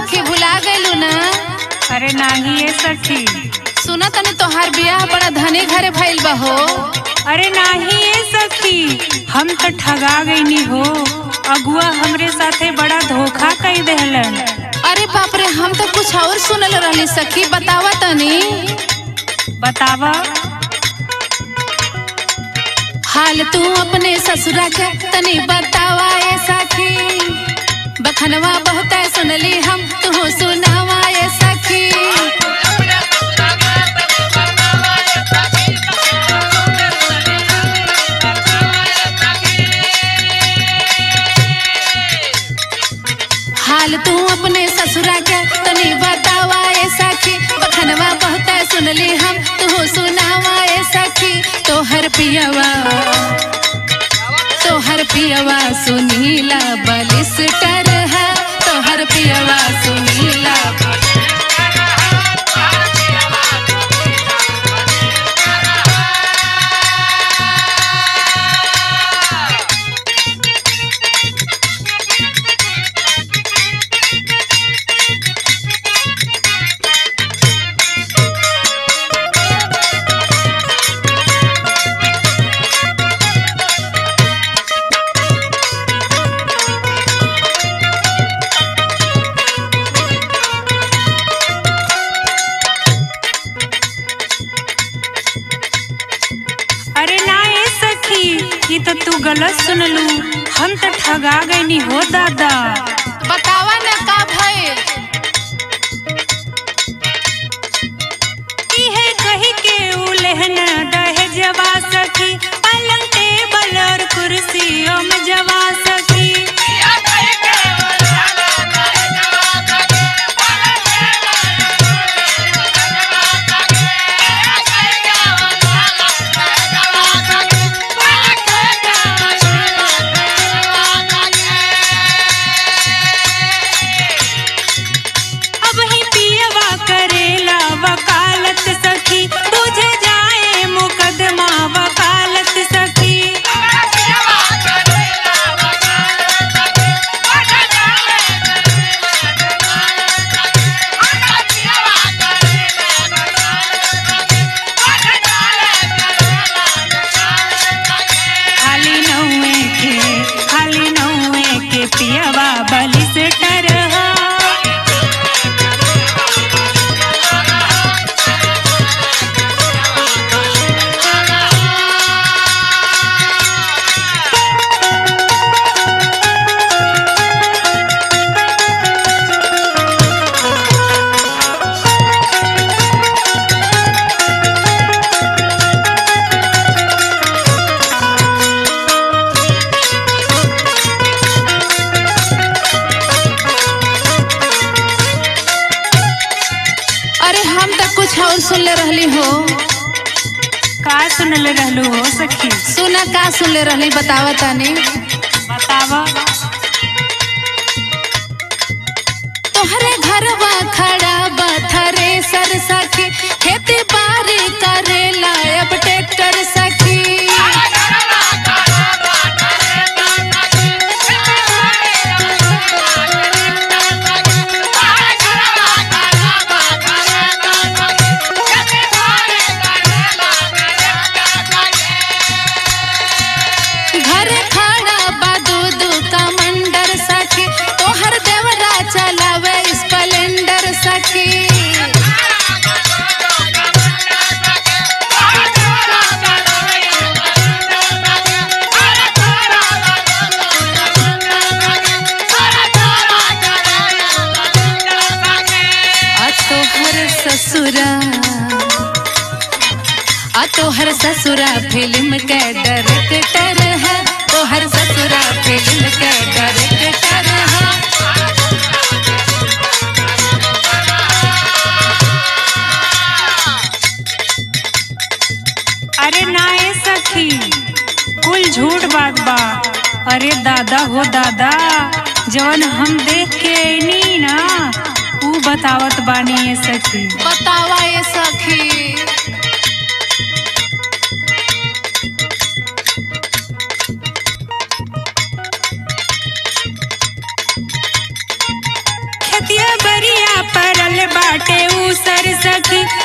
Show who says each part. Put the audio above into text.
Speaker 1: सखी भुला गइलू ना।
Speaker 2: अरे नाही ये सखी।
Speaker 1: सुना तने तोहार बियाह बड़ा धनी घरे भइल बा हो।
Speaker 2: अरे नाही ये सखी, हम तो ठगा गईनी हो। अगुआ हमरे साथे बड़ा धोखा कई देहलन।
Speaker 1: अरे बाप रे, हम तो कुछ और सुनल रहली सखी, बतावा तनी।
Speaker 2: बतावा।
Speaker 1: हाल तू अपने ससुरा के तनी बतावा ए सखी। बखनवा बहुत सुनली हम, तू सुनावा ए सखी। हाल तू अपने ससुरा के तनी बतावा ए सखी। बखनवा बहुत सुनली हम, तू सुनावा ए सखी। तोहर पियवा सुनीला बलिस्टर है। तोहर पियवा सुनीला
Speaker 2: तो तू गलत सुनलू। हम तो ठगा गईनी हो दादा।
Speaker 1: बतावा ना का भइल।
Speaker 2: इहे कही के उलहन दहेजवा सखी। पलंग टेबल और कुर्सियों में जवा सखी।
Speaker 1: और सुनले रहली हो।
Speaker 2: का सुनले रहलू हो सखी?
Speaker 1: सुना का सुनले रहली, बतावा तानी।
Speaker 2: बतावा।
Speaker 1: तोहरे घरवा खड़ा बा थ्रेसर सखी। खेती बाड़ी करेला अब ट्रैक्टर सखी। तोहर ससुरा फिल्म के डायरेक्टर है। तोहर ससुरा फिल्म के डायरेक्टर है।
Speaker 2: अरे ना ए सखी, कुल झूठ बात बा। अरे दादा हो दादा, जवन हम देख के आईनी ना ऊ बतावत बानी ए सखी।
Speaker 1: बतावा ए सखी।
Speaker 2: खेतिया बर सखी